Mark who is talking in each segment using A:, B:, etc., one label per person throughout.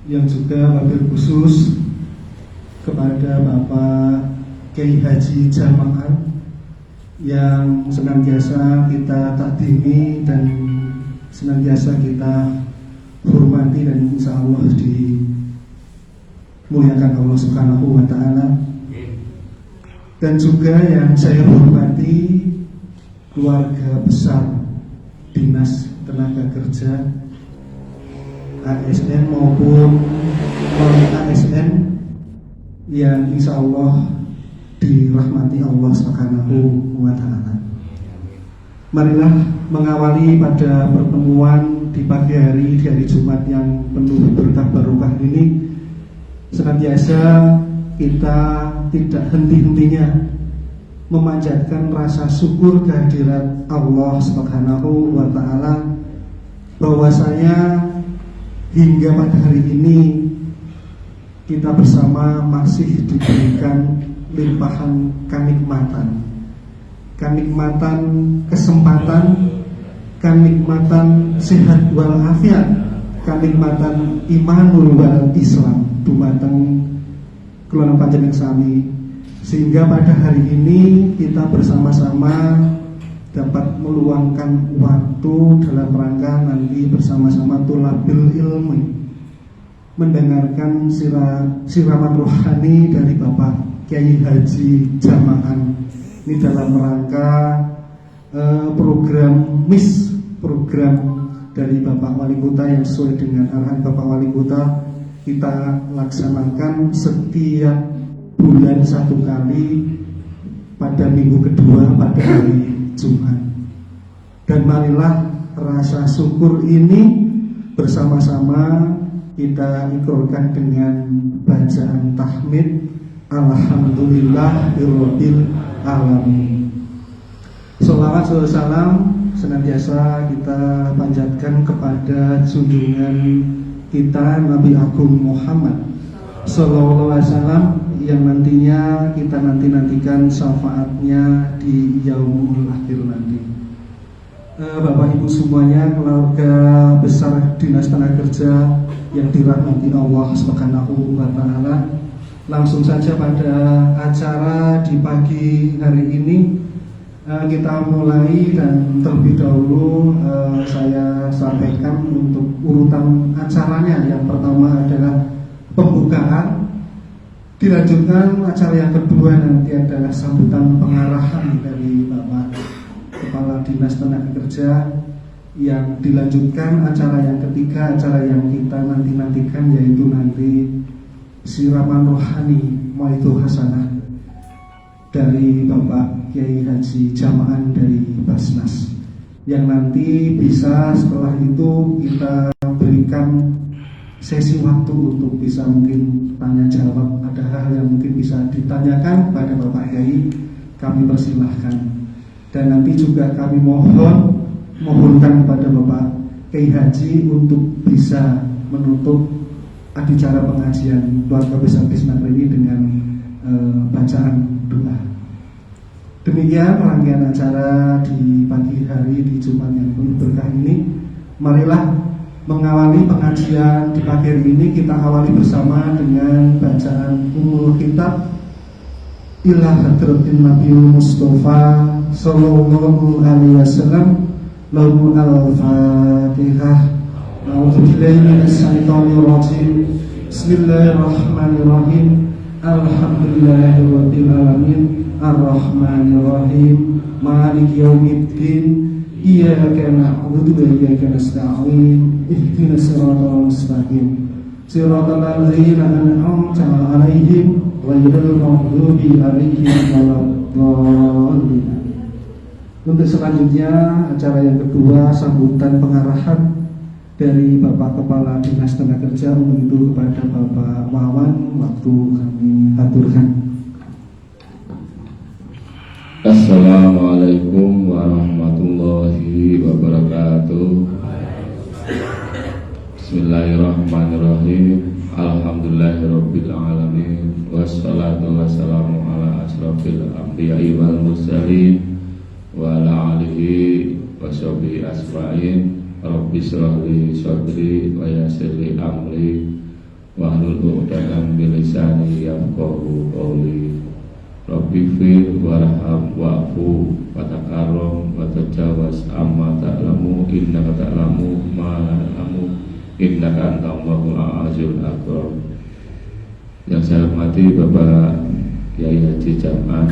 A: yang juga wabil khusus kepada Bapak Kiai Haji Jamaah yang senantiasa kita takdimi dan senantiasa kita hormati dan insya Allah dimuliakan Allah Subhanahu wa Ta'ala. Dan juga yang saya hormati keluarga besar Dinas Tenaga Kerja ASN maupun non-ASN yang insya Allah dirahmati Allah Subhanahu wa Ta'ala. Marilah mengawali pada pertemuan di pagi hari, di hari Jumat yang penuh berkah barokah ini, senantiasa kita tidak henti-hentinya memanjatkan rasa syukur kehadirat Allah Subhanahu wa Ta'ala, bahwasanya hingga pada hari ini kita bersama masih diberikan limpahan kenikmatan kesempatan, kenikmatan sehat walafiat, kenikmatan imanul wal Islam dumateng kula panjenengan sami, sehingga pada hari ini kita bersama-sama dapat meluangkan waktu dalam rangka nanti bersama-sama thulabil ilmi, mendengarkan siraman rohani dari Bapak Kiai Haji Jamaah ini dalam rangka program dari Bapak Wali Kota yang sesuai dengan arahan Bapak Wali Kota kita laksanakan setiap bulan satu kali pada minggu kedua pada hari Jumat. Dan marilah rasa syukur ini bersama-sama kita ikrarkan dengan bacaan tahmid Alhamdulillahirabbil alamin. Sholawat salam senantiasa kita panjatkan kepada junjungan kita Nabi Agung Muhammad Sallallahu Alaihi Wasallam yang nantinya kita nantikan syafaatnya di yaumul akhir nanti. Bapak Ibu semuanya, keluarga besar Dinas Tenaga Kerja yang dirahmati Allah Subhanahu wa Ta'ala, langsung saja pada acara di pagi hari ini kita mulai, dan terlebih dahulu saya sampaikan untuk urutan acaranya. Yang pertama adalah pembukaan, dilanjutkan acara yang kedua nanti adalah sambutan pengarahan dari Bapak Kepala Dinas Tenaga Kerja, yang dilanjutkan acara yang ketiga, acara yang kita nantikan yaitu nanti siraman rohani Mauidhah Hasanah dari Bapak Kiai Haji Jamaah dari Basnas, yang nanti bisa setelah itu kita berikan sesi waktu untuk bisa mungkin tanya jawab. Ada hal yang mungkin bisa ditanyakan pada Bapak Kiai, kami persilahkan. Dan nanti juga kami mohonkan kepada Bapak Kiai Haji untuk bisa menutup acara pengajian keluarga besar Bisnar ini dengan bacaan doa. Demikian rangkaian acara di pagi hari di Jumat yang penuh berkah ini. Marilah mengawali pengajian di pagi hari ini, kita awali bersama dengan bacaan Ummul Kitab ila hadratin Nabi Mustafa sallallahu alaihi wasallam. Lahu al-Fatihah. A'udzubillahi minasyaitonir rajim. Bismillahirrahmanirrahim. Alhamdulillahirabbil alamin. Ar-Rahmanirrahim. Maliki yaumiddin. Iyyaka na'budu wa iyyaka nasta'in. Ihdinas siratal mustaqim. Siratal ladzina an'amta 'alaihim ghairil maghdubi 'alaihim waladdallin. Untuk selanjutnya acara yang kedua, sambutan pengarahan dari Bapak Kepala Dinas Tenaga Kerja, untuk itu kepada Bapak Wawan waktu kami aturkan.
B: Assalamualaikum warahmatullahi wabarakatuh. Bismillahirrahmanirrahim. Alhamdulillahirabbil alamin. Wassalatu wassalamu ala asrofil anbiya'i wal mursalin wa ala alihi wa sahbihi asma'in. Rabbi shrah li sadri wa yassir li amri wahlul 'uqdatam min lisani yafqahu qawli. Rabbi fir warham wa'fu watakarom watajawaz amma ta'lamu innaka ta'lamu ma la na'lamu innaka antallahu a'azul akram. Yang saya hormati Bapak Kiai Haji Jam'an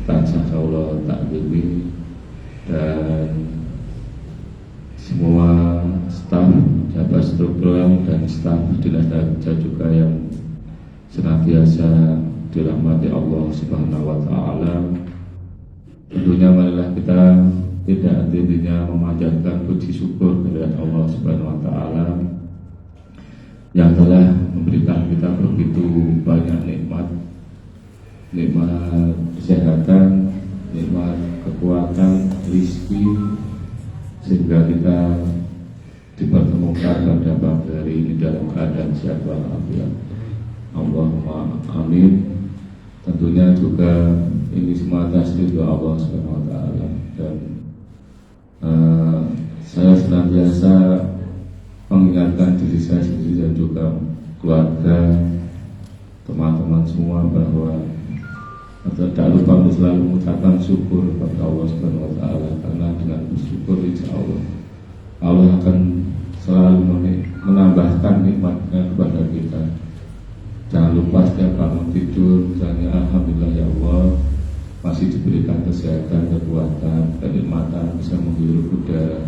B: tansah Allah taklimi dan semua staf jabat struktural dan staf dinas kerja juga yang senantiasa dirahmati Allah Subhanahu wa taala. Tentunya marilah kita tidak henti-hentinya memanjatkan puji syukur kepada Allah Subhanahu wa taala yang telah memberikan kita begitu banyak nikmat kesehatan, nikmat kekuatan, rezeki, sehingga kita dipertemukan pada pagi hari ini dalam keadaan sehat walafiat. Allahumma amin. Tentunya juga ini semua atas ridho Allah Subhanahu wa taala dan saya senantiasa mengingatkan diri saya sendiri dan juga keluarga, teman-teman semua bahwa tidak lupa untuk selalu mengucapkan syukur kepada Allah Subhanahu wa taala, karena dengan bersyukur insya Allah akan selalu menambahkan nikmatnya kepada kita. Jangan lupa setiap bangun tidur misalnya alhamdulillah ya Allah masih diberikan kesehatan, kekuatan, kenikmatan, bisa menghirup udara.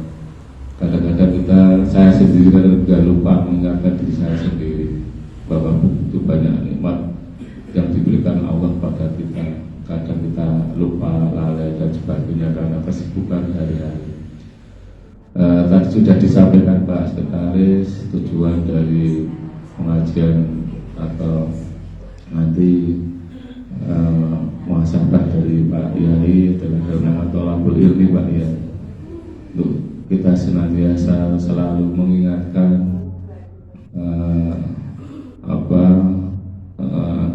B: Kadang-kadang saya sendiri juga lupa mengingatkan diri saya sendiri bahwa begitu banyak nikmat yang diberikan Allah pada kita. Kadang kita lupa, lalai dan sebagainya karena kesibukan hari-hari. Tadi sudah disampaikan Pak Sekretaris tujuan dari pengajian atau nanti muhasabah dari Pak Yai dengan nama tolabul ilmi Pak Yai, untuk kita senantiasa selalu mengingatkan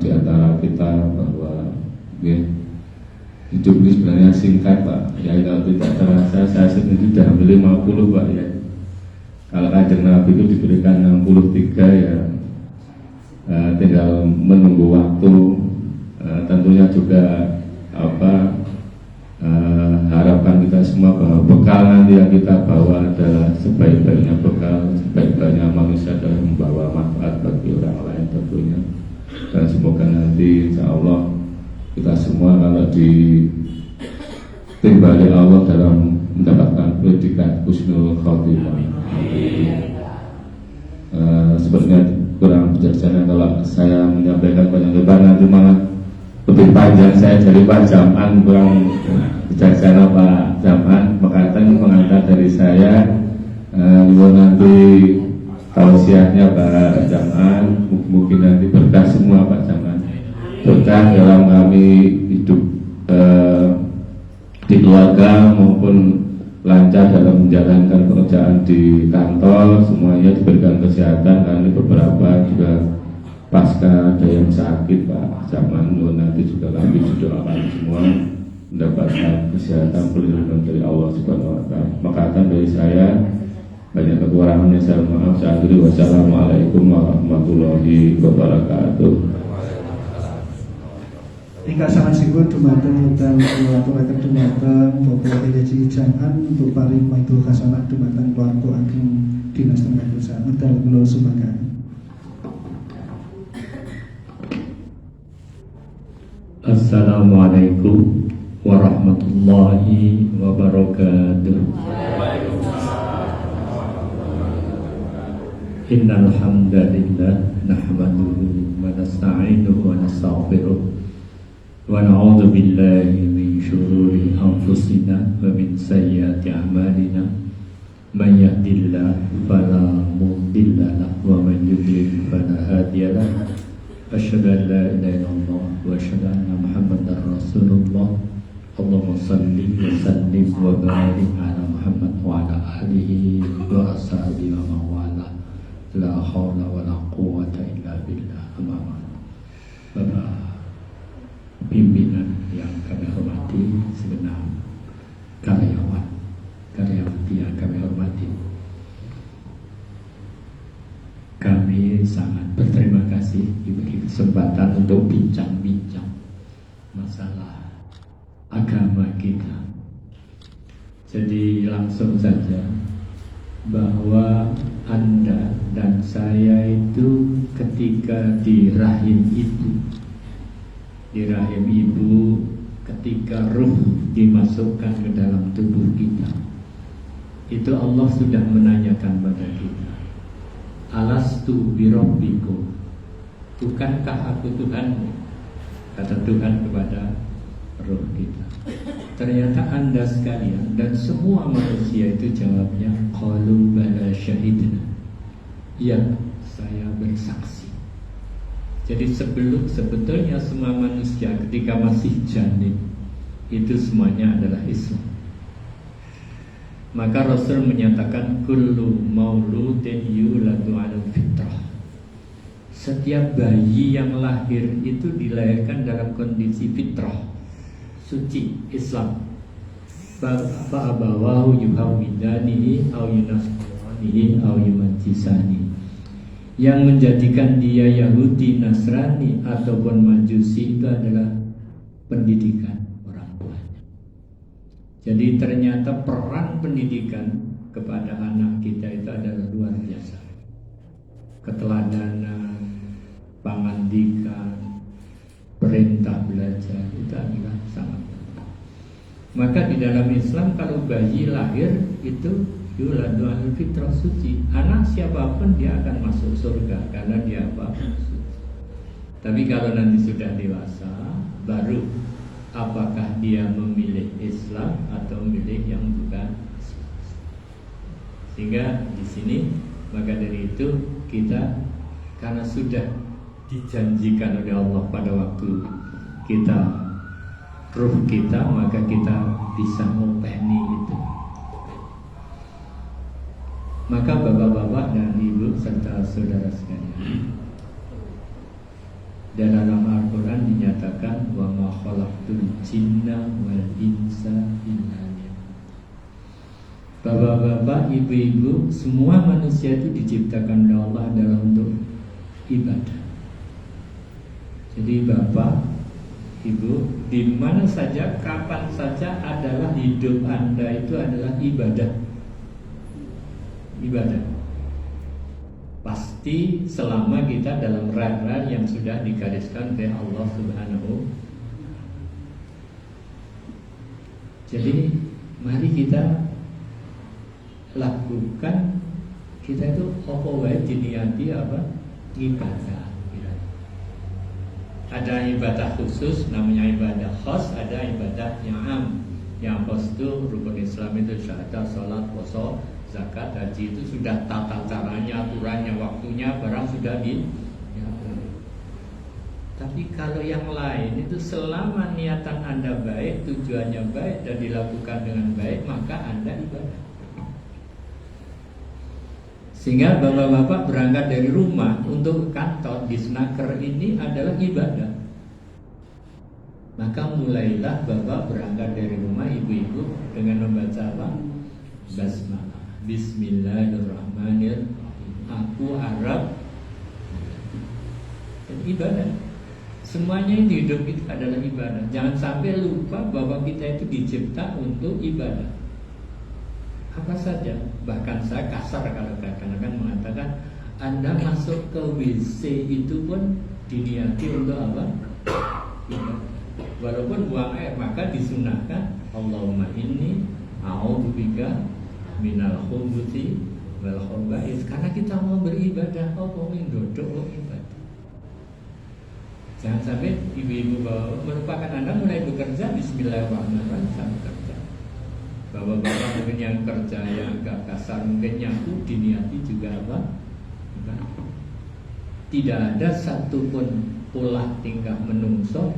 B: di antara kita bahwa hidup ini sebenarnya singkat Pak Yai. Kalau tidak terasa saya sendiri sudah hampir 50 Pak Yai. Kalau Kanjeng Nabi itu diberikan 63 ya, tinggal menunggu waktu. Tentunya juga harapan kita semua bahwa bekal nanti yang kita bawa adalah sebaik-baiknya bekal, sebaik-baiknya manusia adalah membawa manfaat bagi orang lain tentunya. Dan semoga nanti insya Allah kita semua kalau ditimbali Allah dalam mendapatkan predikat husnul khotimah. Sebenarnya kurang bijaksana kalau saya menyampaikan banyak lebar, nanti malah lebih panjang saya dari Pak Jam'an, kurang bijaksana Pak Jam'an. Makanya pengantar dari saya nanti tausiahnya Pak Jam'an, mungkin nanti berkah semua Pak Jam'an, berkah dalam kami hidup di keluarga maupun lancar dalam menjalankan pekerjaan di kantor, semuanya diberikan kesehatan. Karena beberapa juga pasca ada yang sakit Pak Zaman, nanti juga kami didoakan semua mendapatkan kesehatan perlindungan dari Allah Subhanahu wa taala. Makatan dari saya banyak kekurangannya saya maaf. Saya akhiri wassalamualaikum warahmatullahi wabarakatuh.
A: Tinggal sangat singgung dumateng dan aturaken dumateng Bapak Haji Jam'an untuk paring maidul hasanah dumateng keluarga ageng Dinas Tenaga Kerja. Medal kula sumakan.
C: Assalamualaikum warahmatullahi wabarakatuh. Innal hamdalillah nahmaduhu wa nasta'inuhu wa nastaghfiruh wa na'udzu billahi min syururi anfusina wa min sayyiati a'malina. Man yahdihillahu fala mudilla lahu wa man yudlil fala hadiya lahu. Asyhadu an la ilaha illallah wa asyhadu anna Muhammadar Rasulullah. Allahumma shalli wa sallim wa barik ala Muhammad wa ala alihi wa ashabihi wa man wala. La haula wa la quwwata illa billah. Bapak pimpinan yang kami hormati, segenap karyawati yang kami hormati, Kami sangat berterima kasih diberi kesempatan untuk bincang-bincang masalah agama kita. Jadi langsung saja bahwa Anda dan saya itu ketika di rahim ibu, ketika ruh dimasukkan ke dalam tubuh kita, itu Allah sudah menanyakan pada kita, alastu birabbikum, bukankah aku Tuhanmu? Kata Tuhan kepada roh kita. Ternyata Anda sekalian dan semua manusia itu jawabnya qalu bala syahidna. Ya, saya bersaksi. Jadi sebetulnya semua manusia ketika masih janin itu semuanya adalah Islam. Maka Rasul menyatakan kullu mauludin yuladu 'alal fitrah. Setiap bayi yang lahir itu dilahirkan dalam kondisi fitrah, suci Islam. Fa'abawahu yuhawidanihi aw yunasranihi aw yumajjisani. Yang menjadikan dia Yahudi, Nasrani ataupun Majusi itu adalah pendidikan orang tuanya. Jadi ternyata peran pendidikan kepada anak kita itu adalah luar biasa. Keteladanan, pangandikan, perintah belajar itu adalah sangat penting. Maka di dalam Islam kalau bayi lahir itu yuladu 'alal fitrah, suci. Anak siapapun dia akan masuk surga karena dia apa? Suci. Tapi kalau nanti sudah dewasa, baru apakah dia memilih Islam atau memilih yang bukan Islam. Sehingga di sini maka dari itu kita karena sudah dijanjikan oleh Allah pada waktu kita ruh kita, maka kita bisa ngopeni itu. Maka bapak-bapak dan ibu serta saudara sekalian, dan dalam Al-Quran dinyatakan wa ma khalaqtul jinna wal insa illa liya'budun. Bapak-bapak, ibu-ibu, semua manusia itu diciptakan oleh Allah adalah untuk ibadah. Jadi bapak, ibu, di mana saja, kapan saja adalah hidup Anda itu adalah ibadah. Ibadah. Pasti selama kita dalam rel-rel yang sudah digariskan oleh Allah Subhanahu. Jadi mari kita lakukan, kita itu apa wae diniati apa? Ibadah. Ada ibadah khusus namanya ibadah khas, ada ibadah yang am. Yang khas itu rukun Islam itu syahadat, salat, puasa, zakat, haji itu sudah tata caranya, aturannya, waktunya, barang sudah di ya. Tapi kalau yang lain itu selama niatan Anda baik, tujuannya baik dan dilakukan dengan baik, maka Anda ibadah. Sehingga bapak-bapak berangkat dari rumah untuk kantor di Senaker ini adalah ibadah. Maka mulailah bapak berangkat dari rumah, ibu-ibu, dengan membaca apa? Basmalah. Bismillahirrahmanirrahim. Aku harap ibadah. Semuanya di hidup itu adalah ibadah. Jangan sampai lupa bahwa kita itu dicipta untuk ibadah. Apa saja. Bahkan saya kasar kalau kadang-kadang mengatakan Anda masuk ke WC itu pun diniati untuk apa? Ibadah. Walaupun buang air, maka disunahkan Allahumma inni a'udzubika minal khubuthi wal khaba'is, karena kita mau beribadah, mau dodok ibadah. Jangan sampai ibu-ibu bahwa merupakan Anda mulai bekerja bismillahirrahmanirrahim sampai kerja. Bapak-bapak mungkin yang kerja yang agak kasar, mungkin nyaku diniati juga apa? Ibadah. Tidak ada satupun pola tingkah menungso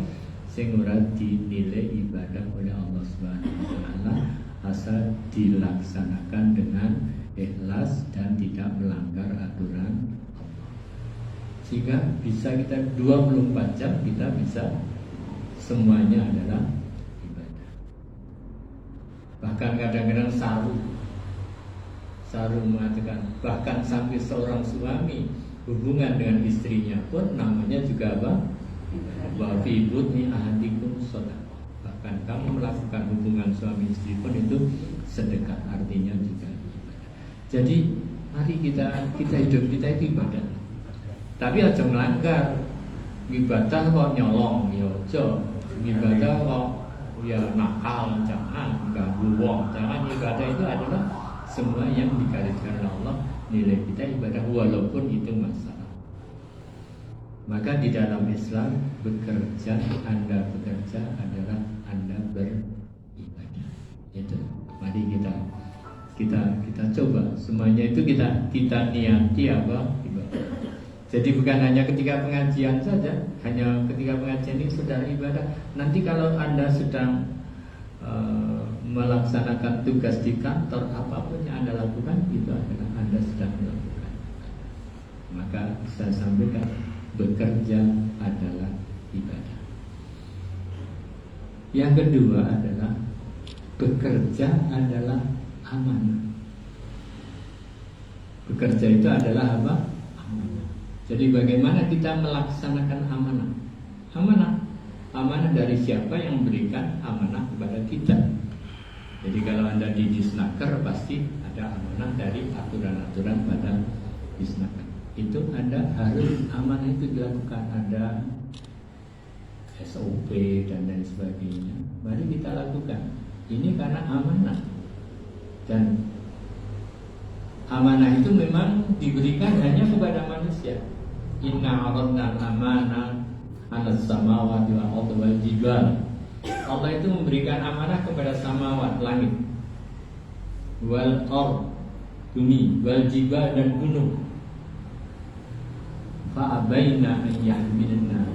C: sing ora dinilai ibadah oleh Allah Subhanahu wa taala asal dilaksanakan dengan ikhlas dan tidak melanggar aturan Allah. Sehingga bisa kita 24 jam kita bisa semuanya adalah ibadah. Bahkan kadang-kadang Saru mengatakan bahkan sampai seorang suami hubungan dengan istrinya pun namanya juga apa? Wa fi budni ahadikum shadaqah. Bahkan kamu melakukan hubungan suami istri pun itu sedekah, artinya juga ibadah. Jadi mari kita hidup kita itu ibadah. Tapi aja melanggar. Ibadah kok nyolong ya aja. Ibadah kok ya nakal, jangan ganggu wong. Jangan. Ibadah itu adalah semua yang digariskan oleh Allah, nilai kita ibadah walaupun itu masalah. Maka di dalam Islam bekerja, Anda bekerja adalah Anda beribadah. Itu. Mari kita coba semuanya itu kita niati apa? Ibadah. Jadi bukan hanya ketika pengajian saja, hanya ketika pengajian ini sudah ibadah. Nanti kalau Anda sedang melaksanakan tugas di kantor, apapun yang Anda lakukan itu adalah Anda sedang melakukan. Maka saya sampaikan bekerja adalah ibadah. Yang kedua adalah bekerja adalah amanah. Bekerja itu adalah apa? Amanah. Jadi bagaimana kita melaksanakan amanah? Amanah dari siapa yang memberikan amanah kepada kita? Jadi kalau Anda di Disnaker pasti ada amanah dari aturan-aturan pada Disnaker. Itu Anda harus amanah itu dilakukan, ada SOP dan lain sebagainya. Mari kita lakukan. Ini karena amanah. Dan amanah itu memang diberikan hanya kepada manusia. Inna aradna amanah 'alas samawati wal ardi wal jibal. Allah itu memberikan amanah kepada samawat, langit, wal ard, bumi, wal jibal dan gunung. Fa abaina an yahmilna.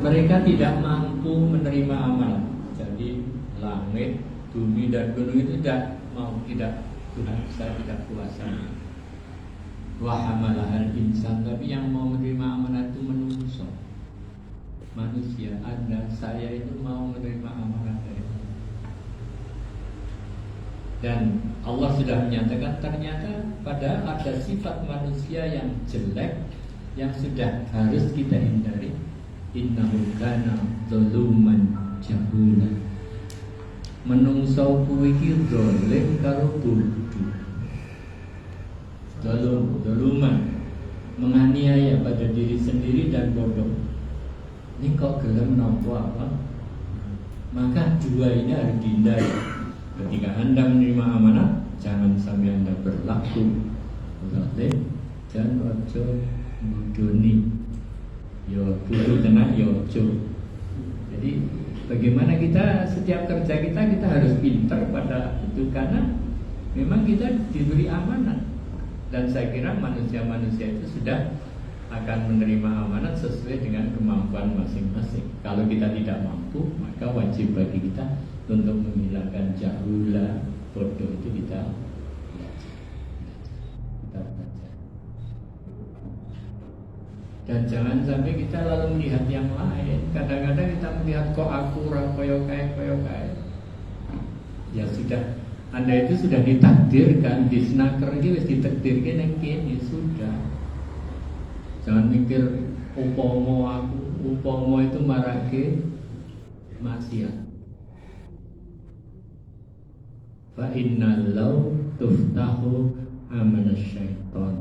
C: Mereka tidak mampu menerima amanah. Jadi langit, bumi dan gunung itu tidak mau, tidak, Tuhan saya tidak kuasa. Wa hamalahal insan, tapi yang mau menerima amanah itu manusia. Anda, saya itu mau menerima amanah dari Allah. Dan Allah sudah menyatakan ternyata pada ada sifat manusia yang jelek yang sudah harus kita hindari. Innahu kana zaluman jahula. Menungso kuwi iki zalim karo bodoh. Zaluman, menganiaya pada diri sendiri dan bodoh. Ini kok gelem nampu apa? Maka dua ini harus dihindari. Ketika Anda menerima amanah, jangan sampai Anda berlaku zalim dan ojo mudoni. Yo kudu tenan yo ojo. Jadi bagaimana kita setiap kerja kita harus pintar pada itu, karena memang kita diberi amanah. Dan saya kira manusia-manusia itu sudah akan menerima amanat sesuai dengan kemampuan masing-masing. Kalau kita tidak mampu, maka wajib bagi kita untuk menghilangkan jahula, bodoh itu kita baca. Dan jangan sampai kita lalu melihat yang lain. Kadang-kadang kita melihat kok aku koyo kae. Ya sudah, Anda itu sudah ditakdirkan di Snaker iki wis ditakdirkan yang kene sudah. Jangan mikir upomo itu marake maksiat. Fa innal law tuftahu amanah syaitan.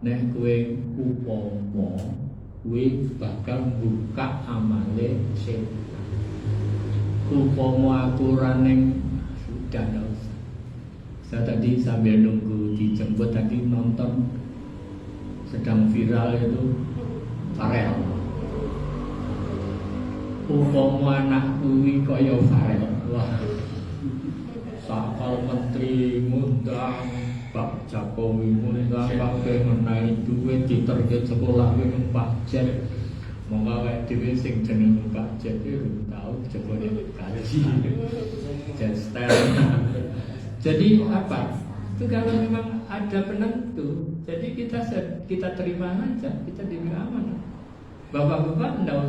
C: Nek kowe upomo kowe bakal buka amale setan. Upomo aturan sudah ndak usah. Saya tadi sambil nunggu dijemput tadi nonton sedang viral itu Farel. Umpama anak kuwi kaya Farel. Wah. Sakal menteri ngundang, Pak Jokowi ngundang, kabeh menawi duit diterke sekolah kuwi Pak Jet. Monggo awake dhewe sing jeneng Pak Jet iki tau jebone kaji. Jet style. Jadi apa? Itu kalau memang ada penentu, jadi kita terima aja, kita diberi amanah. Bapak-bapak ndak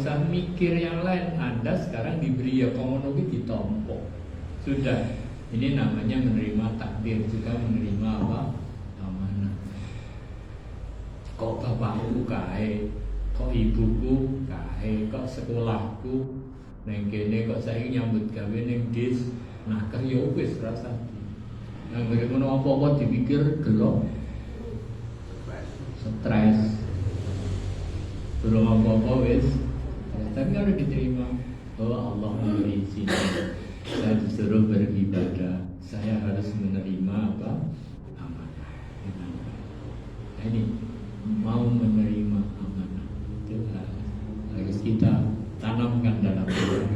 C: usah mikir yang lain. Anda sekarang diberi ya komono iki ditompo. Sudah Ini namanya menerima takdir, juga menerima apa? Amanah. Kok bapakku kae, kok ibuku kae, kok sekolahku neng kene, kok saiki nyambut gawe neng dis. Nah, kan ya wis rasane. Yang bagaimana apa-apa dipikir gelok, stres, belum apa-apa wis. Tapi harus diterima. Oh, Allah memberi izin. Saya disuruh beribadah, saya harus menerima apa? Amanah. Nah, ini mau menerima amanah itu harus kita tanamkan dalam diri.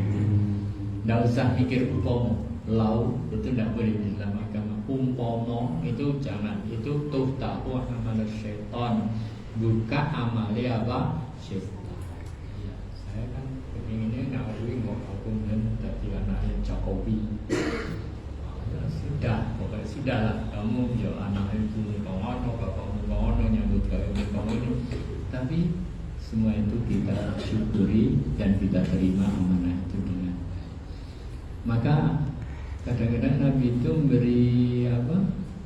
C: Tidak usah mikir umpama, lau itu tidak boleh di dalam agama. Umpama itu jangan, itu tuh tahu amal syaitan, buka amali apa? Syaitan. Ya, saya kan ini ngawui mau aku menjadi anaknya Jokowi. Ya, sudah, pokoknya sudah lah. Kamu ya anak ibu kamu, bapakmu kamu nyambut kamu ini. Tapi semua itu kita syukuri dan kita terima amanah itu dengan. Maka kadang-kadang Nabi itu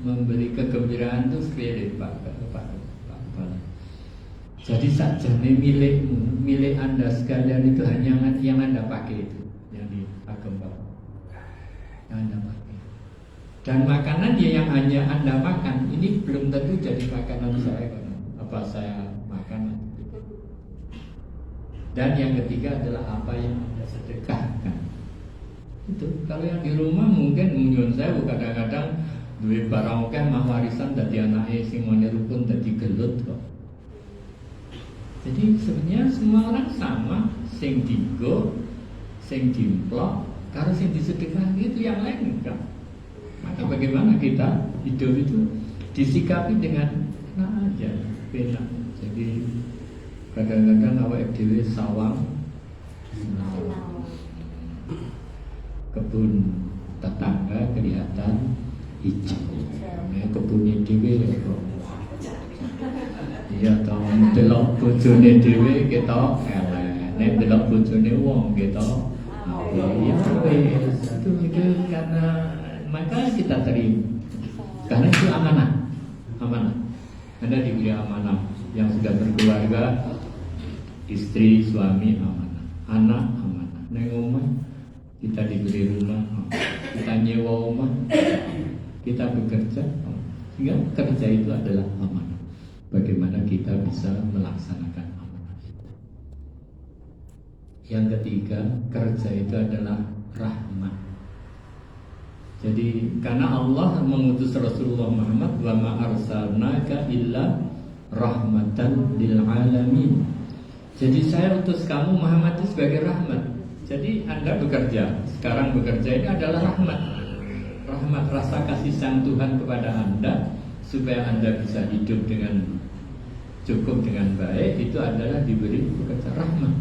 C: memberi kegembiraan itu spirit Pak. Jadi sakjane milik Anda sekalian itu hanya yang Anda pakai itu, yang dipakai Bapak, yang Anda pakai. Dan makanan yang hanya Anda makan ini belum tentu jadi makanan saya, apa saya makan. Dan yang ketiga adalah apa yang Anda sedekahkan. Itu kalau yang di rumah mungkin nyun saya kadang-kadang duit barang akeh mah warisan dadi anake sing meniru pun dadi gelut kok. Jadi sebenarnya semua orang sama, sing digo, sing dimplok, kalau sing disedekah itu yang lain enggak. Maka bagaimana kita hidup itu disikapi dengan enak aja, benar. Jadi kadang-kadang awake dhewe sawang, kebun tetangga kelihatan hijau. Nah, kebunnya dhewe iya toh, delok bojone dhewe ketok elek. Nek delok bojone wong ketok ya wis. Itu karena maka kita terima. Karena itu amanah. Amanah. Anda diberi amanah yang sudah berkeluarga, istri, suami amanah, anak amanah. Nek omah kita diberi rumah, kita nyewa rumah, kita bekerja, sehingga kerja itu adalah amanah. Bagaimana kita bisa melaksanakan amanah itu. Yang ketiga, kerja itu adalah rahmat. Jadi karena Allah mengutus Rasulullah Muhammad, wa ma arsalnaka illa rahmatan lil alamin. Jadi saya utus kamu Muhammad itu sebagai rahmat. Jadi Anda bekerja, sekarang bekerja ini adalah rahmat. Rahmat, rasa kasih sayang Tuhan kepada Anda supaya Anda bisa hidup dengan cukup dengan baik, itu adalah diberi pekerjaan rahmat.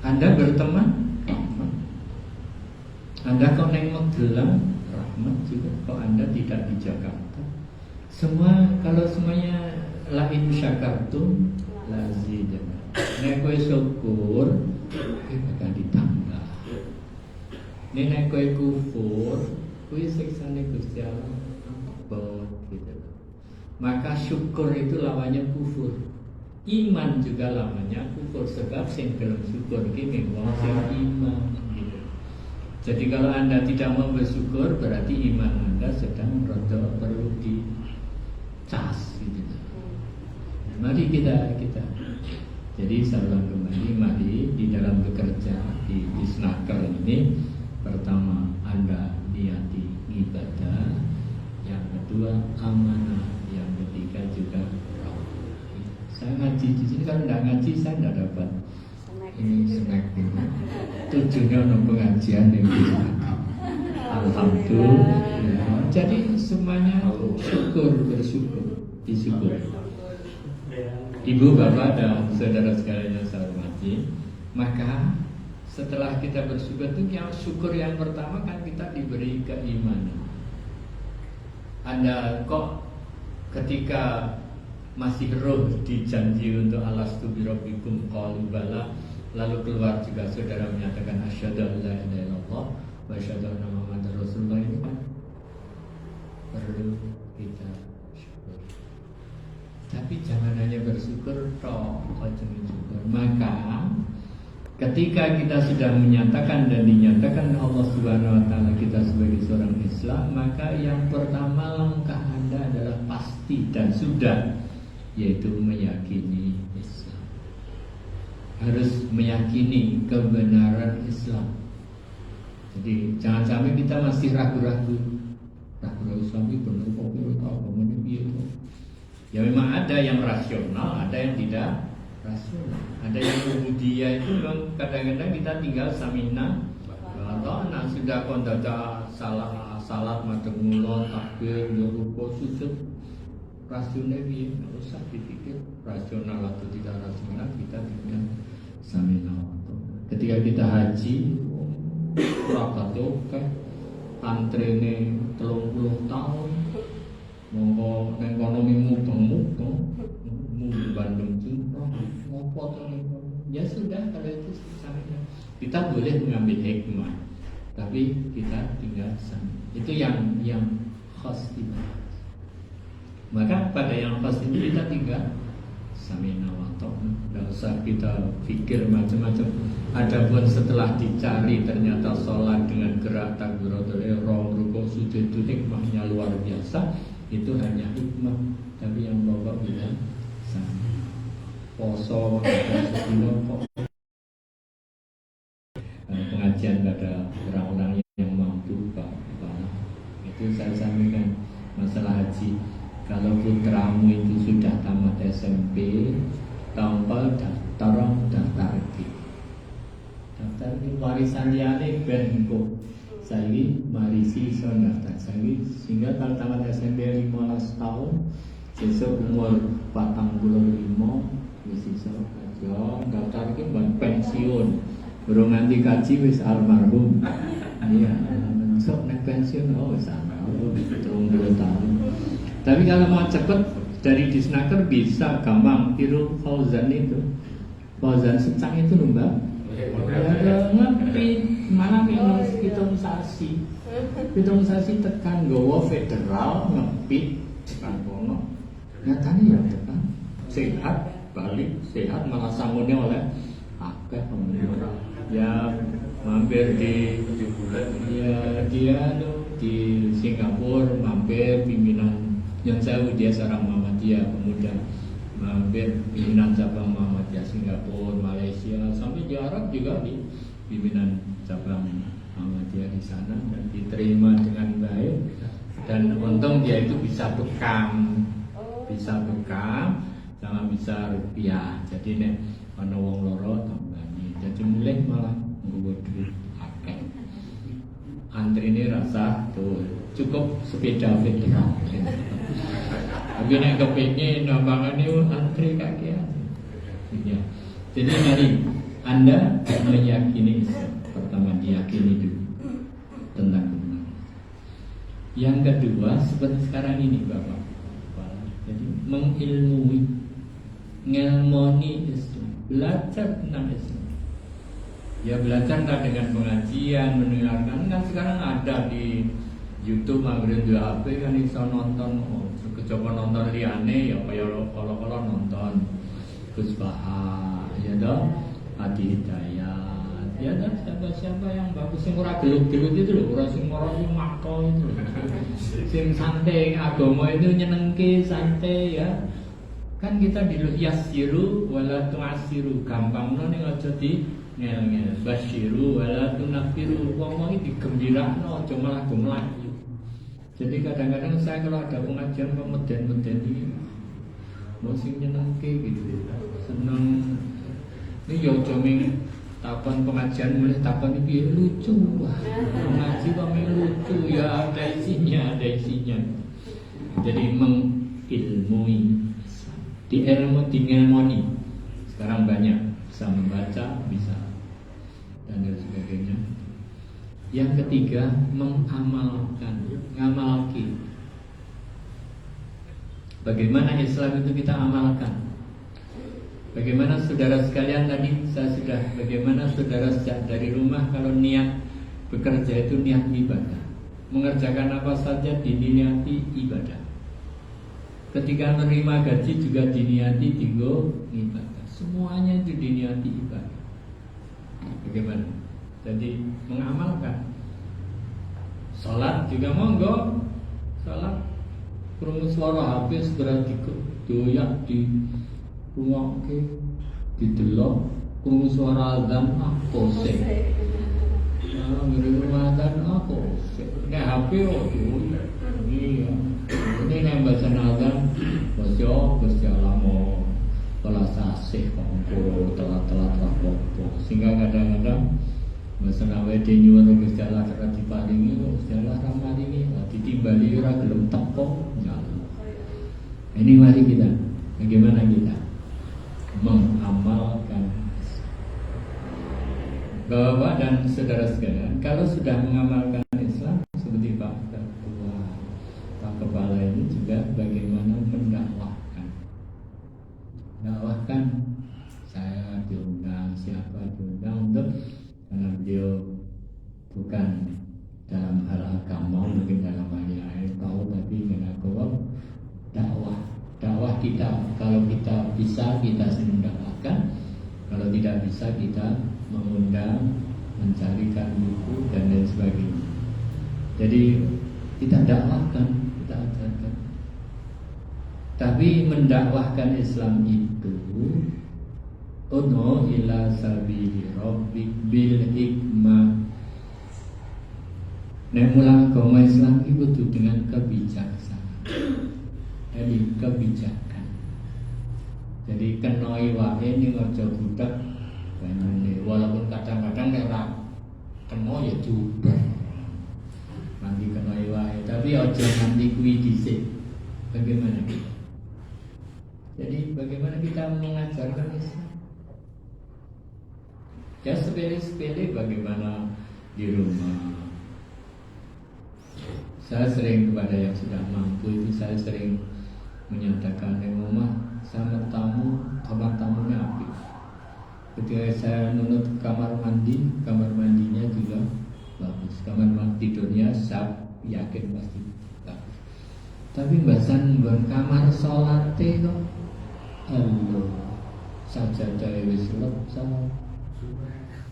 C: Anda berteman, rahmat. Anda kau nengok gelang, rahmat juga. Kalau Anda tidak di Jakarta, semua kalau semuanya lain syakartum lazid. Nek kowe syukur, kowe bakal ditambah. Nek kowe kufur, kowe siksane Gusti Allah abot gitu. Maka syukur itu lawannya kufur. Iman juga lawannya kufur, sebab sing gelem syukur iki wong sing iman gitu. Jadi kalau Anda tidak mau bersyukur, berarti iman Anda sedang rada perlu dicas gitu. Mari kita jadi salam kembali, mari di dalam bekerja di Snaker ini, pertama Anda niati ibadah, yang kedua amanah, yang ketiga juga rahmat. Saya ngaji di sini, kalau tidak ngaji saya tidak dapat ini snack ini. Tujuannya untuk pengajian yang alhamdulillah. Jadi semuanya bersyukur, disyukur. Ibu, bapak, dan saudara sekalian yang saya hormati, maka setelah kita bersyukur itu, yang syukur yang pertama kan kita diberi keimanan. Anda kok ketika masih roh dijanji untuk alastu birabbikum qalu bala, lalu keluar juga saudara menyatakan asyhadu an la ilaha illallah wa asyhadu anna muhammadar rasulullah, ini kan perlu kita syukur. Tapi jangan hanya bersyukur toh, syukur. Maka ketika kita sudah menyatakan dan dinyatakan Allah Subhanahu wa taala kita sebagai seorang Islam, maka yang pertama langkah Anda adalah pasti dan sudah, yaitu meyakini Islam. Harus meyakini kebenaran Islam. Jadi jangan sampai kita masih ragu-ragu. Ragu-ragu Islam itu benar kok, ya memang ada yang rasional, ada yang tidak rasional. Ada yang ubudiyah itu memang kadang-kadang kita tinggal samina atau sudah kondaca salat madhep mulo takbir ruku sujud rasional ini nggak usah dipikir rasional atau tidak rasional, kita tinggal samina. Ketika kita haji berangkat oke antrene 30 tahun monggo nang kono mubeng-mubeng Bandung jumroh ngopo to ya sudah, kalau itu samina. Kita boleh mengambil hikmah, tapi kita tinggal samina. Itu yang khas ibadah. Maka pada yang khas itu kita tinggal samina wa ta'na. Tidak usah kita pikir macam-macam. Adapun setelah dicari ternyata sholat dengan gerak takbiratul ihram, rukuk, sujud itu hikmahnya luar biasa. Itu hanya hikmah, tapi yang pokok bilang samina. Poso dan sebelum pengajian pada orang-orang yang mampu Pak. Itu saya sampaikan masalah haji. Kalau putramu itu sudah tamat SMP, tampal daftar lagi. Daftar ini warisan liane ben kok. Saya marisi so daftar saya sehingga kalau tamat SMP 15 tahun, besok umur 45 wis iso kerja, daftar iki mbak pensiun. Burung nanti kaji wis almarhum. Iya, sok nek pensiun wis ana 30 tahun. Tapi kalau mau cepet dari Disnaker bisa gampang tiru Fauzan itu. Fauzan secang itu lho, Mbak. Ya ngerti mana minus hitung sasi tekan gowo federal ngepit tekan kono. Nyatane ya tekan sehat balik sehat malah sangune oleh akeh pemerintah. Ya mampir di ya dia di Singapura, mampir pimpinan yang saya dia seorang Muhammadiyah pemuda, mampir pimpinan cabang Muhammadiyah Singapura, Malaysia, sampai di Arab juga di pimpinan cabang Muhammadiyah di sana dan diterima dengan baik. Dan untung dia itu bisa bekam, sama bisa rupiah. Jadi nek ana wong loro tambani. Jadi mulai malah nggowo duit akeh. Antrine rasa tuh cukup sepeda federal. Tapi nek kepengin nambangane antri kakean. Ya. Jadi mari Anda meyakini Islam. Pertama diyakini dulu tentang kebenaran. Yang kedua seperti sekarang ini Bapak. Jadi mengilmui, ngelmoni Islam, belajar tentang Islam. Ya belajar kan dengan pengajian, mendengarkan kan sekarang ada di YouTube, mampir di HP kan bisa nonton. Coba nonton liane ya kayak kalau nonton Gus Baha, ya dong, Adi Hidayat, ya dan siapa-siapa yang bagus, yang ora gelut-gelut itu loh, ora sing makto itu loh. Sing santai, agama itu nyenengke santai ya. Kan kita dulu yasiru wala tu'asiru, gampang ning aja di ngel-ngel, basyiru wala tunafiru, wong iki digembirano aja malah melayu. Jadi kadang-kadang saya kalau ada pengajian pemeden-meden ini mau sing nyenengke gitu, seneng. Ini yo joming takon pengajian mulai takon iki lucu, wah ngaji kok lucu ya, ada isinya. Jadi mengilmui, diilmoni. Sekarang banyak bisa membaca, bisa dan lain sebagainya. Yang ketiga mengamalkan, ngamalki. Bagaimana Islam itu kita amalkan? Bagaimana saudara sekalian tadi bagaimana saudara sejak dari rumah kalau niat bekerja itu niat ibadah. mengerjakan apa saja diniati ibadah. Ketika menerima gaji juga diniati tinggal ibadah. Semuanya itu diniati ibadah. Bagaimana? Jadi mengamalkan. Sholat juga monggo. Sholat krungu suara HP segera doyak di rumah didelok krungu suara azan kosek. Nah, ngeri rumah azan kosek. Nek HP iya. Ini nek baca azan Gusti Allah mau kelas asih kongko telat-telat rapopo. Sehingga kadang-kadang masalah wedi nyuwun Gusti Allah ora diparingi, Gusti Allah ra maringi, ditimbali ora gelem teko nyala. Ini mari kita, bagaimana kita mengamalkan. Bapak dan saudara sekalian, kalau sudah mengamalkan Islam seperti Pak Ketua, Pak Kepala ini juga bagaimana mendakwahkan. Dakwahkan, saya diundang, siapa diundang untuk, karena beliau bukan dalam hal agama, mungkin dalam hal yang lain tahu, tapi mengaku dakwah kita, kalau kita bisa kita mendakwahkan, kalau tidak bisa kita mengundang, mencarikan buku dan lain sebagainya. Jadi kita dakwahkan, kita ajarkan. Tapi mendakwahkan Islam itu Ud'u ila sabili rabbik bil hikmah. Nek mulang agama Islam itu dengan kebijaksanaan. Jadi kebijakan. Jadi kenoi wae ning aja budak banane. Walaupun kadang-kadang nek ora kena ya juga. Nanti kenoi wae, tapi aja nanti kuwi dhisik. Bagaimana kita? Jadi bagaimana kita mengajarkan Islam? Ya sepele-sepele bagaimana di rumah. Saya sering kepada yang sudah mampu itu saya sering menyatakan yang rumah sama tamu, kamar tamunya api. Ketika saya nunut kamar mandinya juga bagus. Kamar tidurnya saya yakin pasti bagus. Tapi bahasan kamar sholat kok, Allah sajadah wis lecah.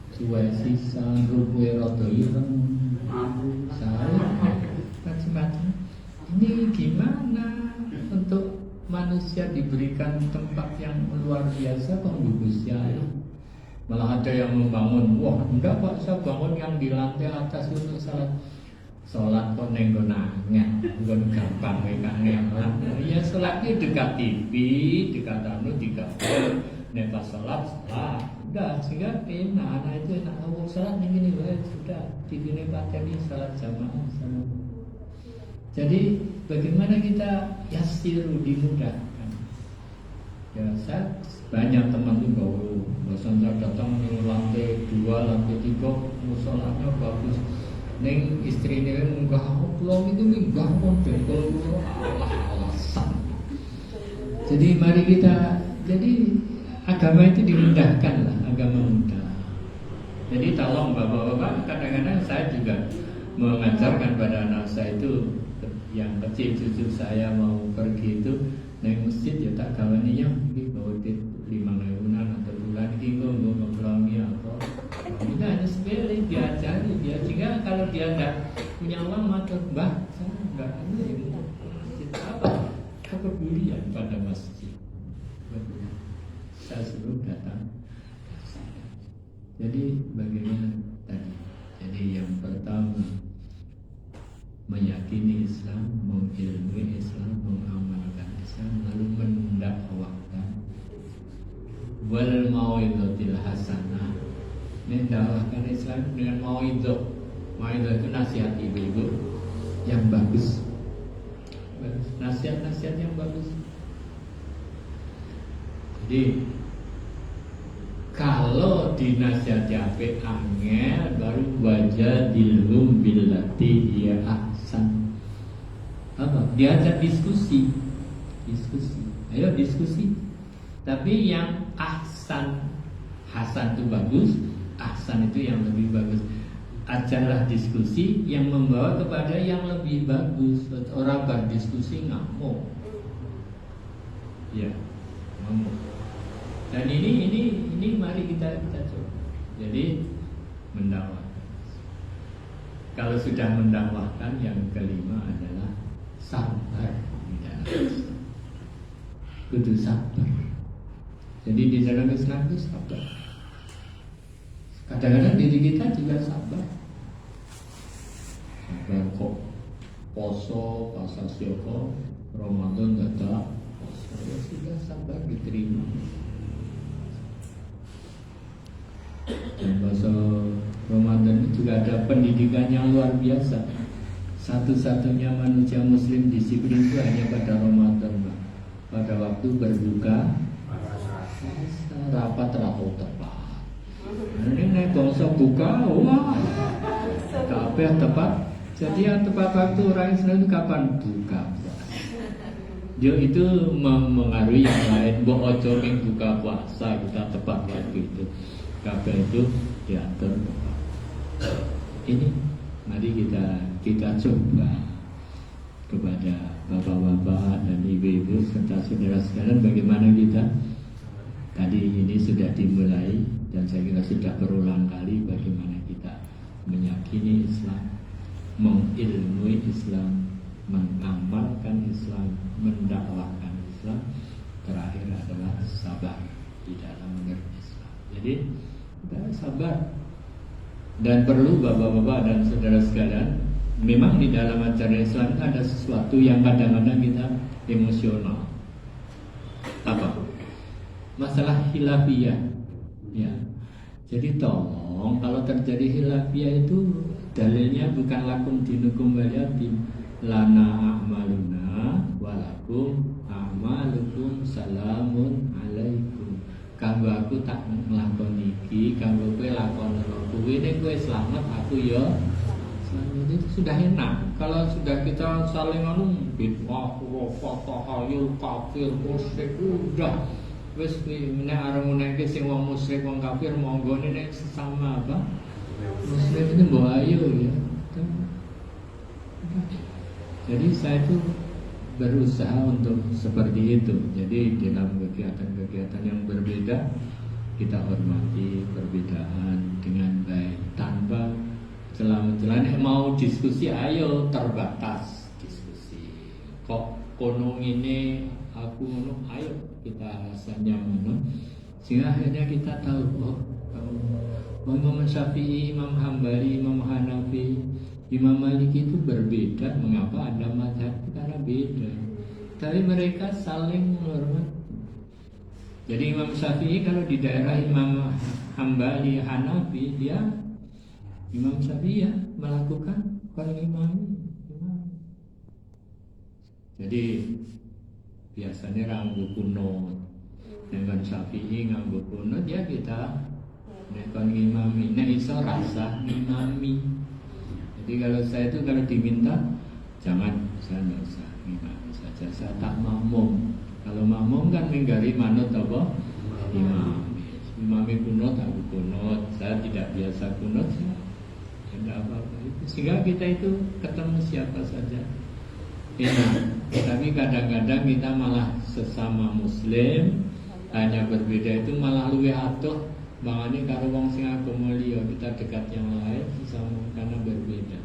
C: Suwe sisa rubuhe rada ireng saya macam-macam. Ini gimana untuk manusia diberikan tempat yang luar biasa kok bagusnya ya? Malah ada yang membangun, wah enggak Pak, saya bangun yang di lantai atas untuk sholat kok nenggo nangeng, nggon gampang ngekan. Ya sholatnya dekat TV, dekat dekat nek pas sholat udah, sehingga anak itu enak ngomong sholat begini, sudah TV-nya pakai sholat jamaah sama. Jadi bagaimana kita yasiru dimudahkan? Ya saya banyak teman tuh bahwa datang di lantai 2, lantai 3, sholatnya bagus. Neng istrinya enggak pulang itu enggak model kalau alasan. Jadi mari kita, jadi agama itu dimudahkan lah, agama mudah. Jadi tolong bapak-bapak, kadang-kadang saya juga mengajarkan pada anak saya itu yang kecil, cucu saya mau pergi itu naik masjid ya tak kawaninya bawa duit 5.000 atau bulan ini mau ngobrolnya apa. Ini hanya sepele diajari dia, sehingga kalau dia enggak punya uang matur mbah saya enggak ini masjid apa kepedulian pada masjid. Saya suruh datang. Jadi bagaimana tadi? Jadi yang pertama meyakini Islam, mengilmui Islam, mengamalkan Islam, lalu mendakwahkan. Wal mau'izatil hasanah. Mendakwahkan Islam dengan mau'izah. Mau'izah itu nasihat ibu-ibu yang bagus. Nasihat-nasihat yang bagus. Jadi kalau dinasihati apik angel baru wajadilhum billati hiya ahsan. Apa? Diajak diskusi. Ayo diskusi. Tapi yang ahsan, hasan itu bagus, ahsan itu yang lebih bagus. ajarlah diskusi yang membawa kepada yang lebih bagus. Orang berdiskusi ngamuk, ya ngamuk. Dan ini mari kita coba. Jadi mendakwahkan. Kalau sudah mendakwahkan, yang kelima adalah sabar di dalam Islam. Kudu sabar. Jadi di dalam Islam itu sabar. Kadang-kadang diri kita juga sabar. Sabar kok poso pasal syoko Ramadan gak ada poso, ya sudah sabar diterima. Dan puasa Ramadan itu juga ada pendidikan yang luar biasa. Satu-satunya manusia muslim disiplin itu hanya pada Ramadan, Pak. Pada waktu berbuka rapat tepat. Ini naik bangsa buka, wah kabeh tepat. Jadi yang tepat waktu orang Islam itu kapan? Buka. Dia itu mengaruhi yang lain. Mbok ojo ning buka puasa kita tepat waktu itu. Kabeh itu diatur. Ini mari kita coba kepada bapak-bapak dan ibu-ibu serta saudara sekalian, bagaimana kita tadi ini sudah dimulai dan saya kira sudah berulang kali bagaimana kita meyakini Islam, mengilmui Islam, mengamalkan Islam, mendakwahkan Islam. Terakhir adalah sabar di dalam mengerti Islam. Jadi kita sabar. Dan perlu bapak-bapak dan saudara sekalian, memang di dalam ajaran Islam ada sesuatu yang kadang-kadang kita emosional. Apa? Masalah khilafiyah. Ya. Jadi tolong kalau terjadi khilafiyah itu dalilnya bukan lakum dinukum waliyatim, lana a'maluna walakum a'malukum salamun alaikum. Kanggo aku tak nglakoni iki, kanggo kowe lakoni kuwi, nek kowe selamat aku ya selamat. Itu sudah enak. Kalau sudah kita saling bid'ah, tahayul, kafir, musyrik, udah wis nek arep meneke sing wong musyrik, wong kafir monggo nek sesama apa? Muslim itu mbok ayo ya. Jadi saya itu berusaha untuk seperti itu. Jadi dalam kegiatan-kegiatan yang berbeda kita hormati perbedaan dengan baik tanpa celah-celah. Mau diskusi ayo terbatas diskusi. Kok kono ini aku ngono, ayo kita rasanya ngono. Sehingga akhirnya kita tahu Imam Syafi'i, Imam Hambali, Imam Hanafi, Imam Malik itu berbeda. Mengapa? Ada mazhab karena beda. Tapi mereka saling menghormati. Jadi Imam Syafi'i kalau di daerah Imam Hambali, Hanafi, dia Imam Syafi'i ya melakukan imami. Jadi biasanya ranggu kuno, dengan Syafi'i nganggo kuno, dia kita nekon imami. Nek iso rasa imami. Jadi kalau saya itu kalau diminta jangan, saya nggak usah imami saja, saya tak makmum. Kalau makmum kan menggari manut apa? Imami kunut, aku kunut. Saya tidak biasa kunut, saya tidak apa-apa. Sehingga kita itu ketemu siapa saja enak. Tapi kadang-kadang kita malah sesama Muslim hanya berbeda itu malah luwih atuh. Makanya karo wong sing agama liya kita dekat yang lain sesama karena berbeda.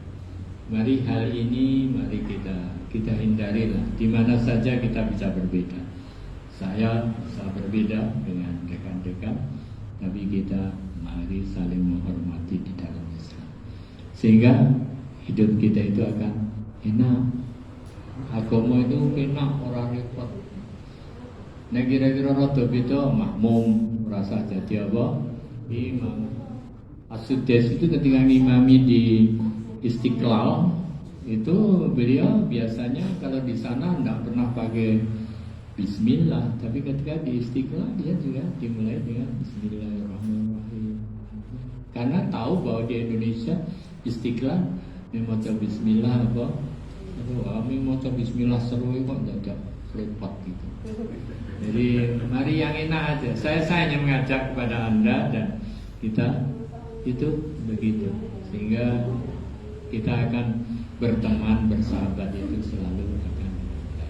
C: Mari hal ini mari kita hindarilah. Di mana saja kita bisa berbeda. Saya bisa berbeda dengan rekan-rekan, tapi kita mari saling menghormati di dalam Islam. Sehingga hidup kita itu akan enak. Agama itu enak, orang repot. Nah kira-kira rada beda makmum merasa jadi apa? Imam. As-Sudais itu ketika ngimami di Istiqlal itu beliau biasanya kalau di sana tidak pernah pakai Bismillah, tapi ketika di Istiqlal dia juga dimulai dengan Bismillahirrahmanirrahim. Karena tahu bahwa di Indonesia Istiqlal membaca Bismillah apa? Kami mau coba Bismillah seru kok tidak repot gitu. Jadi mari yang enak aja. Saya hanya mengajak kepada Anda dan kita Itu begitu, sehingga kita akan berteman, bersahabat itu selalu akan ada.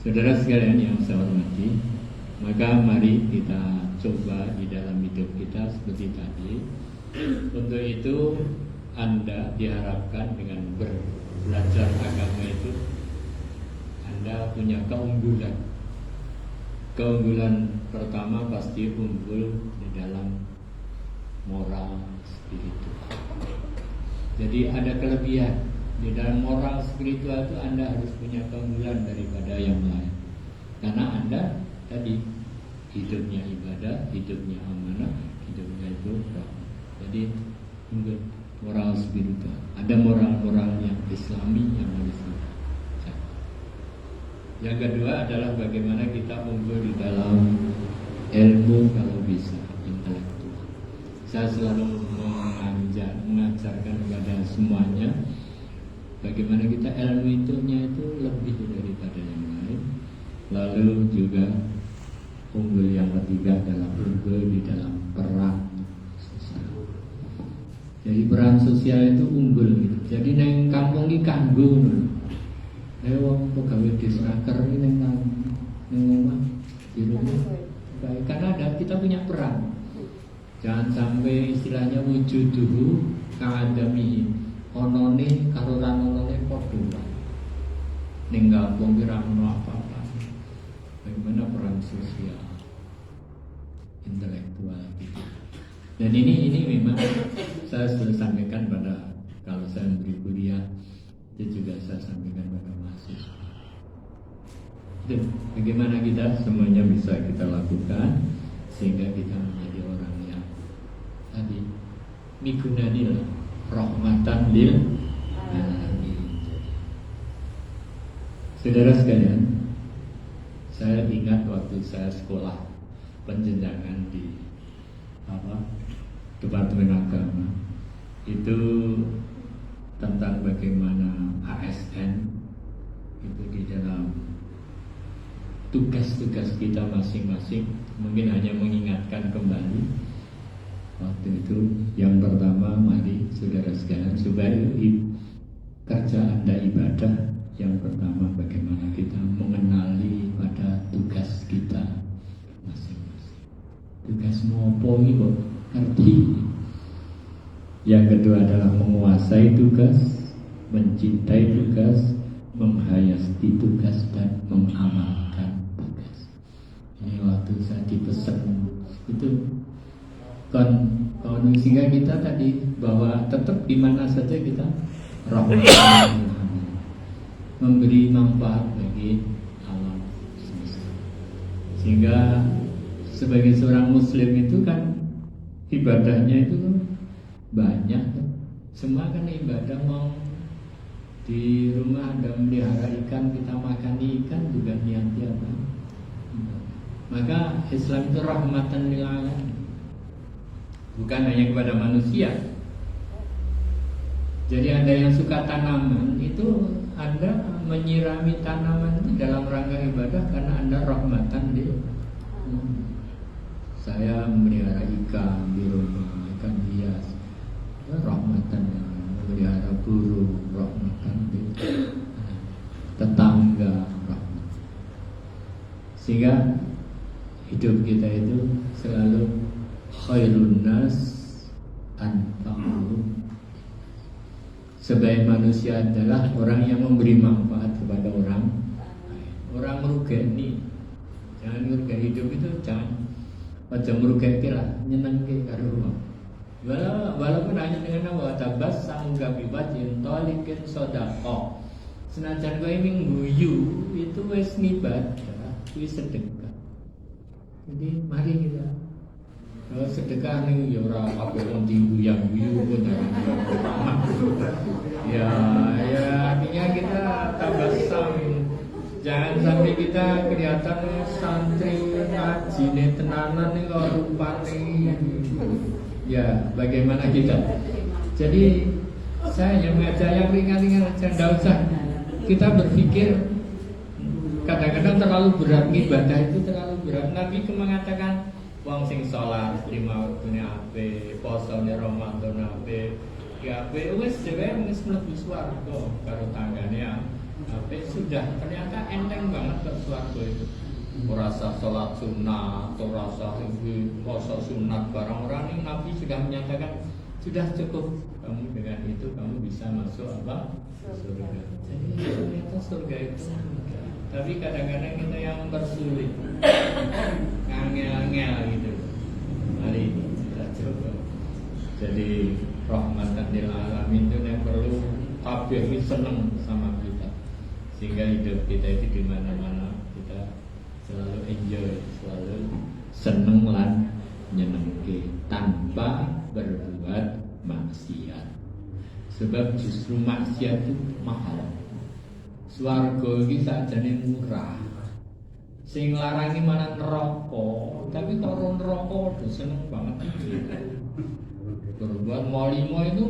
C: Saudara sekalian yang saya hormati, maka mari kita coba di dalam hidup kita seperti tadi. Untuk itu Anda diharapkan dengan belajar agama itu Anda punya keunggulan. Keunggulan pertama pasti unggul di dalam moral spiritual. Jadi ada kelebihan di dalam moral spiritual itu. Anda harus punya keunggulan daripada yang lain, karena Anda tadi hidupnya ibadah, hidupnya amanah, hidupnya itu rahmat. Jadi unggul moral spiritual. Ada moral-moral yang Islami yang harus kita jaga. Yang kedua adalah bagaimana kita unggul di dalam ilmu, kalau bisa intelektual. Saya selalu mengajarkan kepada semuanya bagaimana kita ilmu itunya itu lebih daripada yang lain. Lalu juga unggul yang ketiga adalah unggul di dalam peran sosial. Jadi peran sosial itu unggul gitu. Jadi neng kampung ini kanggo, wong pegawai disnaker ini neng omah di rumah. Baik, karena kita punya peran. Jangan sampai istilahnya wujuduhu ka'adamihi, onone karo ranonone padha. Ning kampung kira ono apa-apa. Bagaimana peran sosial intelektual kita. Dan ini memang saya sudah sampaikan pada, kalau saya memberi kuliah itu juga saya sampaikan pada mahasiswa. Dan bagaimana kita semuanya bisa kita lakukan sehingga kita menjadi orang yang tadi migunanil rahmatan lil alamin. Saudara sekalian, saya ingat waktu saya sekolah penjenjangan di Departemen Agama, itu tentang bagaimana ASN itu di dalam tugas-tugas kita masing-masing. Mungkin hanya mengingatkan kembali waktu itu. Yang pertama, mari saudara sekalian, supaya kerja Anda ibadah, yang pertama bagaimana kita mengenali pada tugas kita masing-masing. Tugas ngopo iki kok ngerti. Yang kedua adalah menguasai tugas, mencintai tugas, menghayati tugas, dan mengamalkan tugas. Ini waktu saya dipesan itu sehingga kita tadi bahwa tetap di mana saja kita rahmat, memberi manfaat bagi alam semesta. Sehingga sebagai seorang muslim itu kan ibadahnya itu banyak. Semua kan ibadah, mau di rumah ada melihara ikan, kita makan ikan juga niatnya apa? Maka Islam itu rahmatan lil alamin, bukan hanya kepada manusia. Jadi Anda yang suka tanaman itu, Anda menyirami tanaman itu dalam rangka ibadah karena Anda rahmatan lil alamin. Saya memelihara ikan di rumah, ikan hias, rahmatan, memelihara burung, rahmatan lil alamin. Tetangga, rahmat. Sehingga hidup kita itu selalu khairun nas anfa'uhum. Sebaik manusia adalah orang yang memberi manfaat kepada orang lain. Orang merugani, jangan merugai. Hidup itu jangan aja merugai lah, nyenengke karo wong. Walaupun hanya dengan wa tabas sangga bibatin tolikin sedekah. Senajan kowe mingguyu itu wis ngibadah, wis sedekah. Jadi mari kita sedekah nih ya ora kabeh wong diguyang-guyu pun ya artinya kita tabasam. Jangan sampai kita kelihatan santri ngajine tenanan nih kok rupane. Ya, bagaimana kita? Jadi saya yang mengajak yang ringan-ringan aja, enggak usah kita berpikir kadang-kadang terlalu berat, ibadah itu terlalu berat. Nabi mengatakan Wong sing salat lima waktune apik, posone Ramadan apik, ya apik wis dhewe wis mlebu swarga karo tanggane ya. Apik sudah, ternyata enteng banget kok swarga itu. Ora usah salat sunat, ora usah puasa sunat barang orang ini Nabi sudah menyatakan sudah cukup kamu dengan itu kamu bisa masuk apa? Surga. Jadi ternyata surga itu mudah. Tapi kadang-kadang kita yang bersulit, ngangel-ngel gitu. Mari kita coba. Jadi rahmatan lil alamin itu yang perlu kabeh seneng sama kita, sehingga hidup kita itu di mana-mana kita selalu enjoy, selalu seneng lan nyenengke tanpa berbuat maksiat. Sebab justru maksiat itu mahal. Swarga iki sakjane murah. Sing larangi mana neraka, tapi karo neraka udah seneng banget gitu. Berbuat molimo itu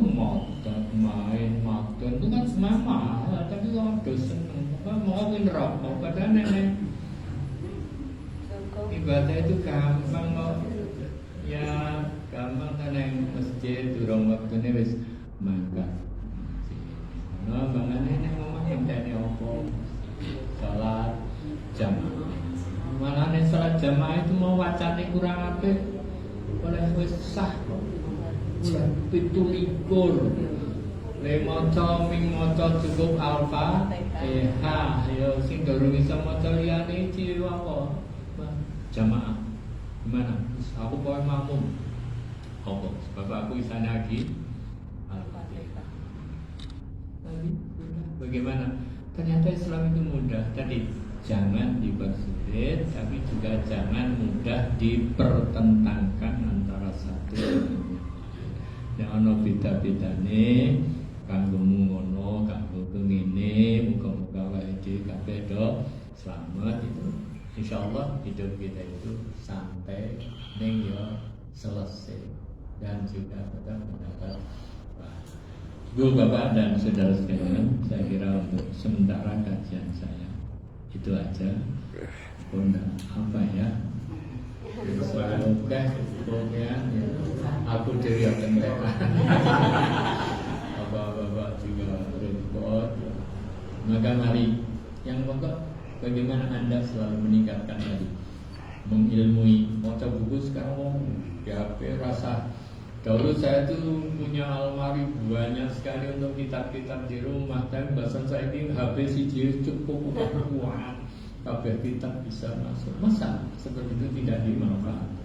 C: main makan itu kan semua mahal, tapi kalau udah seneng, mau ke neraka, padahal nenek ibadah itu gampang kok. Ya gampang kan yang masjid durung waktune wis mangkat. Nah, bangane nek ngomong entene opo? Salat jamaah. Malah nek salat jamaah itu mau wacane kurang apik oleh wis sah kok. Bulan 17 le maca ming maca cukup alfa yo sing durung iso maca liyane iki apa? Jamaah. Gimana? Aku poin makmum. Apa? Sebab aku isane lagi Al-Fatihah. Bagaimana? Ternyata Islam itu mudah. Tadi jangan dipersulit, tapi juga jangan mudah dipertentangkan antara satu dan lain. Nek ana beda-bedane kanggomu ngono, kanggoku ngene, muga-muga wae dhewe kabeh do selamat itu. Insyaallah hidup kita itu sampai ning yo selesai dan juga kita mendapat Bu Bapak dan saudara sekalian, saya kira untuk sementara kajian saya itu aja. Bunda apa ya? Oke, pokoknya aku diri akan Bapak juga repot. Maka mari yang pokok bagaimana Anda selalu meningkatkan tadi mengilmui, baca buku sekarang di HP rasa. Dahulu saya tuh punya almari banyak sekali untuk kitab-kitab di rumah, tapi bahasan saya ini HP siji cukup kuat, kabeh kitab bisa masuk. Masa seperti itu tidak dimanfaatkan?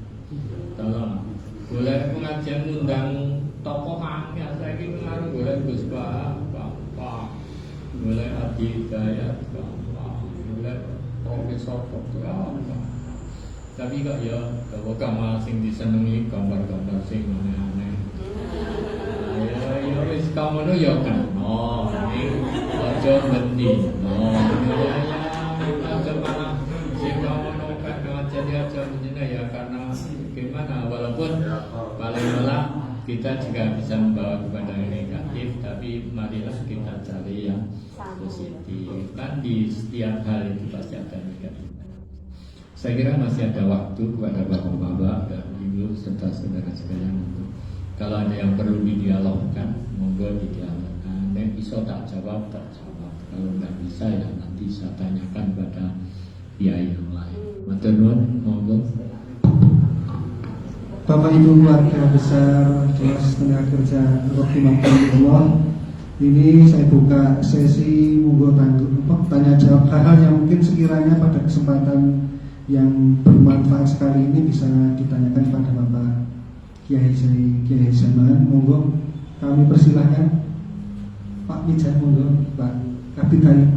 C: Tolong, boleh pengajian undang tokoh hanya saya ini ngaruh boleh Gus Bapak, boleh Abdi Hidayat Bapak, boleh Profesor Dr. Tapi kok ya kalau kamu sing disenengi gambar-gambar sing aneh-aneh. Ya wis kamu no ya kan. Oh, ini aja mending. Oh, ya aja malah sing kamu no kan jadi aja menjina ya karena gimana walaupun paling malah kita juga bisa membawa kepada yang negatif, tapi marilah kita cari yang positif. Kan di setiap hal itu pasti ada negatif. Saya kira masih ada waktu kepada bapak-bapak dan ibu serta saudara sekalian untuk kalau ada yang perlu didialogkan, monggo didialogkan. Dan bisa tak jawab. Kalau nggak bisa ya nanti saya tanyakan pada pihak yang lain. Matur nuwun, monggo.
A: Bapak Ibu keluarga besar Jelas Tenaga Kerja Rahimahullah, ini saya buka sesi monggo tanya jawab hal-hal yang mungkin sekiranya pada kesempatan yang bermanfaat sekali ini bisa ditanyakan kepada Bapak Kiai Zaman. Monggo kami persilahkan Pak Mijan, monggo Pak Kabid Hari.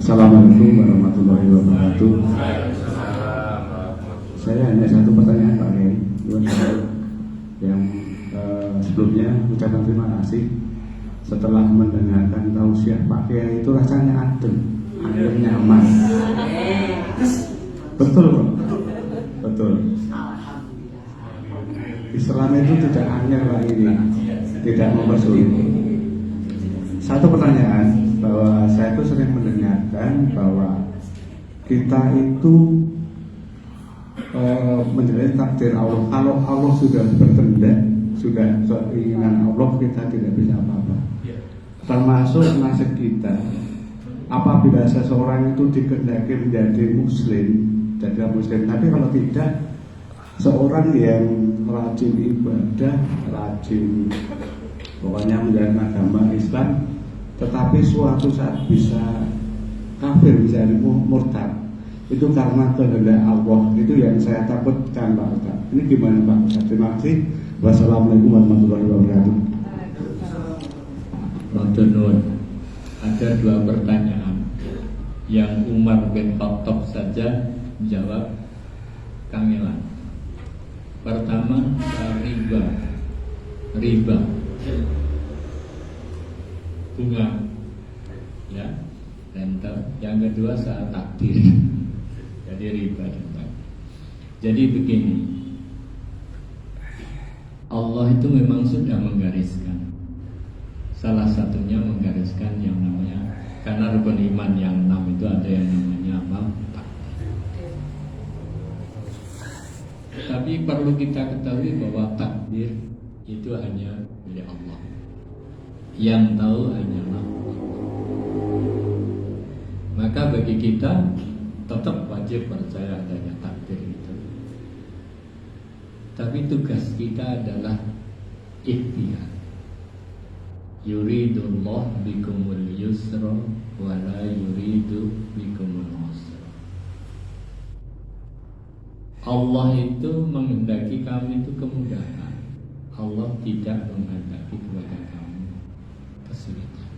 D: Assalamualaikum warahmatullahi wabarakatuh. Saya hanya satu pertanyaan Pak Kiai. Yang sebelumnya ucapan terima kasih. Setelah mendengarkan tausiah Pak Kiai itu rasanya adem, nyaman. Betul. Islam itu tidak angel Pak ini, tidak mempersulit. Satu pertanyaan, bahwa saya itu sering mendengarkan bahwa kita itu menjalani takdir Allah. Kalau Allah sudah berkehendak, sudah keinginan Allah, kita tidak bisa apa-apa. Termasuk nasib kita. Apabila seseorang itu dikehendaki menjadi muslim, jadi muslim. Tapi kalau tidak, seorang yang rajin ibadah, rajin pokoknya menjalankan agama Islam, tetapi suatu saat bisa kafir, bisa murtad, itu karena kehendak Allah. Itu yang saya takutkan Pak Ustaz. Ini gimana Pak Ustaz? Terima kasih. Wassalamualaikum warahmatullahi wabarakatuh.
C: Matur ada dua pertanyaan yang Umar bin Khattab saja jawab kangelan. Pertama, riba bunga, ya, rental. Yang kedua soal takdir. Jadi riba dan takdir. Jadi begini, Allah itu memang sudah menggariskan. Salah satunya menggariskan yang namanya, karena rukun iman yang 6 itu ada yang namanya apa? Takdir. Tapi perlu kita ketahui bahwa takdir itu hanya milik Allah. Yang tahu hanyalah Allah. Maka bagi kita tetap wajib percaya adanya takdir itu. Tapi tugas kita adalah ikhtiar. Yuridullah bikumul yusra wa la yuridu bikumul usra. Allah itu menghendaki kami itu kemudahan. Allah tidak menghendaki kepada kami kesulitan.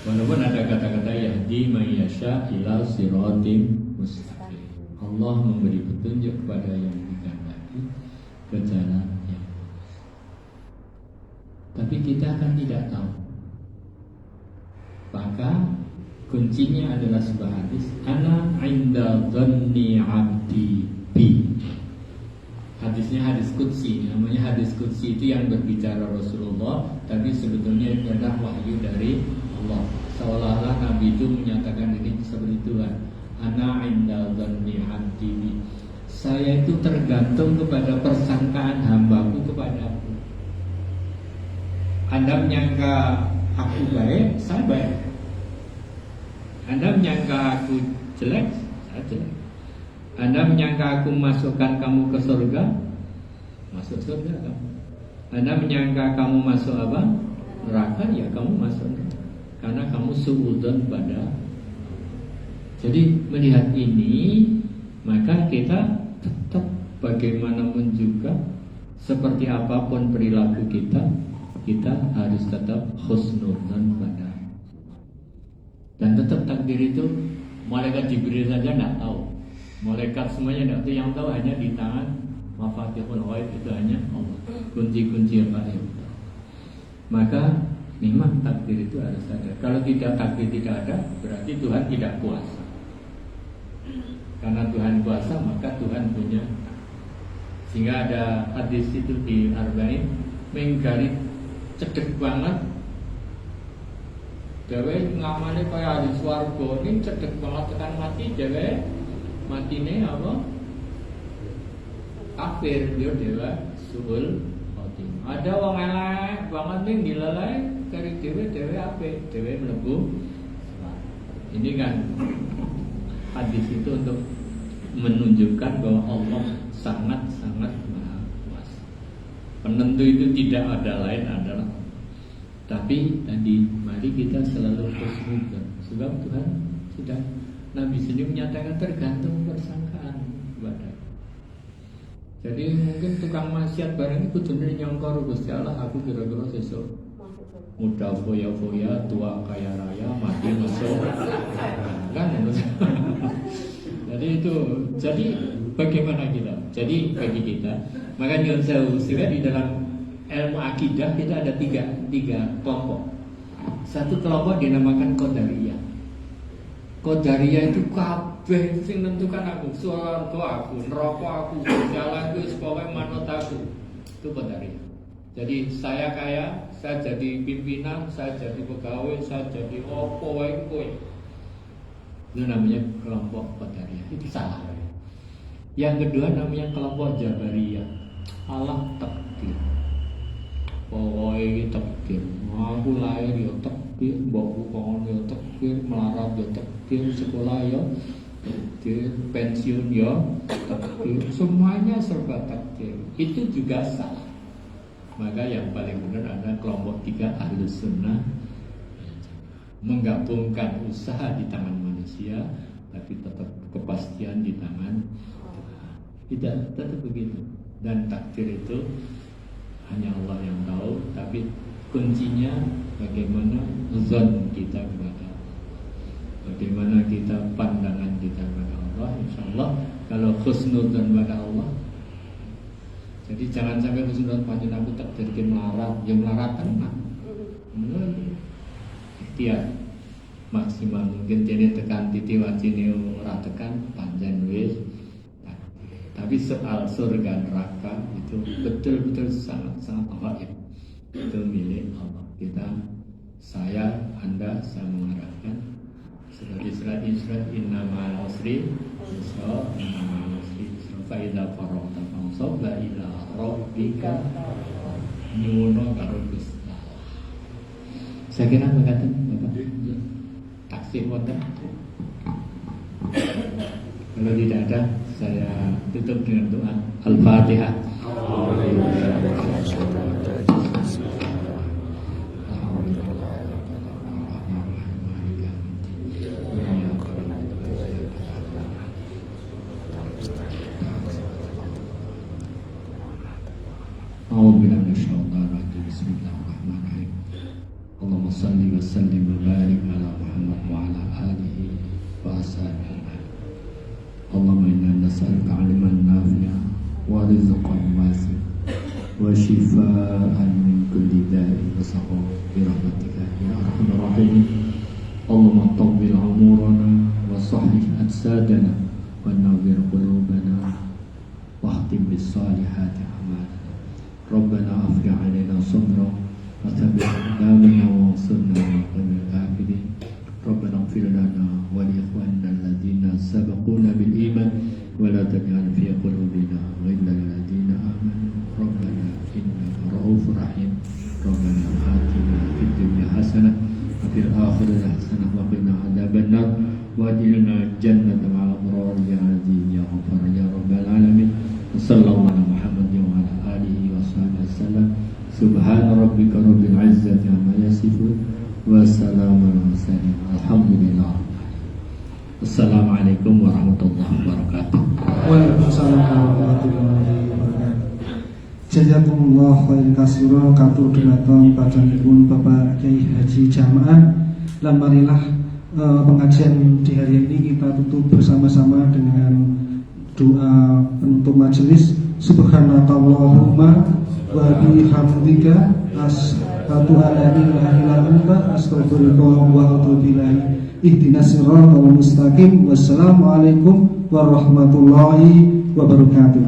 C: Walaupun ada kata-kata yahdi may yasha ila siratim mustaqim. Allah memberi petunjuk kepada yang dikehendaki ke jalan yang lurus. Tapi kita kan tidak tahu. Maka kuncinya adalah sebuah hadis, ana inda dhanni 'abdi bi. Hadisnya hadis qudsi, namanya hadis qudsi, itu yang berbicara Rasulullah, tapi sebetulnya itu adalah wahyu dari Allah. Seolah-olah Nabi itu menyatakan diri seperti Tuhan. Ana inda dhanni 'abdi bi. Saya itu tergantung kepada persangkaan hambaku kepadaku. Anda menyangka aku baik, saya baik. Anda menyangka aku jelek, saya jelek. Anda menyangka aku masukkan kamu ke surga, masuk surga kamu. Anda menyangka kamu masuk apa? Neraka, ya kamu masuk neraka. Karena kamu suudzon pada. Jadi melihat ini, maka kita tetap bagaimanapun juga, seperti apapun perilaku kita harus tetap husnudzon pada. Dan tetap takdir itu malaikat Jibril saja tidak tahu. Malaikat semuanya tidak tahu. Yang tahu hanya di tangan mafatihul ghaib, itu hanya Allah. Kunci-kunci ghaib. Maka memang takdir itu harus ada. Kalau takdir tidak ada, berarti Tuhan tidak kuasa. Karena Tuhan kuasa, maka Tuhan punya. Sehingga ada hadis itu di Arba'in, menggaris cedek banget. Dewe ngamane kaya hadis warga ini cedek banget tekan mati. Dewe matine apa? Kafir, dia dewa suul khotimah. Ada wong elek banget ning dilalai kari dewe apik, dewe mlebu. Ini kan hadis itu untuk menunjukkan bahwa Allah sangat-sangat maha kuasa. Penentu itu tidak ada lain adalah. Tapi tadi mari kita selalu husnudzon, sebab Tuhan sudah, Nabi sendiri menyatakan tergantung persangkaan kepada. Jadi mungkin tukang maksiat barang itu kudune nyongkor Gusti Allah, aku kira-kira sesuk muda foya-foya, tua kaya raya, mati masuk kan. Jadi itu, jadi bagaimana kita? Jadi bagi kita, maka nyuwun sewu, sehingga di dalam ilmu akidah kita ada tiga kelompok. Satu kelompok dinamakan Qadariyah. Qadariyah itu kabeh sing nentukan aku, swarga aku, neraka aku, jalanku pokoke manut aku. Itu Qadariyah. Jadi saya kaya, saya jadi pimpinan, saya jadi pegawai, saya jadi opo wae kowe. Itu namanya kelompok Qadariyah. Itu salah. Yang kedua namanya kelompok Jabariyah. Allah takdir. Pokoknya takdir. Aku lahir ya takdir, mbokku kon ya takdir, melarat ya takdir, sekolah ya takdir, pensiun ya takdir. Semuanya serba takdir. Itu juga salah. Maka yang paling benar ada kelompok 3 Ahlus Sunnah, menggabungkan usaha di tangan manusia, tapi tetap kepastian di tangan Tuhan. Tetap begitu. Dan takdir itu hanya Allah yang tahu, tapi kuncinya bagaimana zon kita kepada Allah, bagaimana kita pandangan kita kepada Allah. Insya Allah kalau khusnudzon kepada Allah, jadi jangan sampai khusnudzon panjang aku takdirkan melarat, yang melarat tenang, ikhtiar maksimal mungkin jadi tekan titik wajine ora tekan panjang wis. Tapi soal surga neraka itu betul-betul sangat gaib. Itu milik Allah. Saya mengharapkan seperti surat Isra, inna ma'al usri yusra, inna ma'al usri yusra, fa idza faragta fansab ila rabbika nyuwun karo Gusti. Saya kira mengatakan Bapak taksir wonten. Kalau tidak ada, saya tutup dengan doa Al-Fatihah. Bismillahirrahmanirrahim. Allahumma salli wa sallim wa barik ala Muhammad wa ala alihi wa ashabihi. Allahumma inna nas'aluka 'ilman nafi'an wa rizqan wasi'an wa shifaa'an min kulli da'in wa saqam bi rahmatika ya arhamar rahimin. Allahumma tawwil 'umurana wa sahhih ajsadana wa nawwir qulubana wa khtim bis salihati a'malana. Rabbana afrigh 'alaina sabran wa thabbit aqdamana wa ansurna 'alal qawmil kafirin. Rabbana ighfir lana wa li ikhwanina alladhina sabaquna bil iman wa la taj'al fi qulubina ghillan lil ladzina amanu. Rabbana innaka ra'ufur rahim. Rabbana atina fid dunya hasanah wa fil akhirati hasanah wa qina adzabannar wa adkhilna jannata ma'al abrar ya aziz ya ghafar ya rabbal alamin. Sallallahu ala Muhammad wa ala alihi wa sahbihi wasallam. Subhana rabbika rabbil izzati amma yasifun wa salamun alal mursalin. Alhamdulillah. Assalamualaikum warahmatullahi wabarakatuh.
A: Waalaikumsalam warahmatullahi wabarakatuh. Jazakumullah khairan katsira katur dumateng padanipun Bapak Kiai Haji Jamaah. Lan marilah pengajian di hari ini kita tutup bersama-sama dengan doa penutup majelis. Subhanakallahumma wa bihamdika asyhadu an la ilaha illa anta astaghfiruka wa atubu ilaik. Ihdinas siratal mustaqim. Wassalamualaikum warahmatullahi wabarakatuh.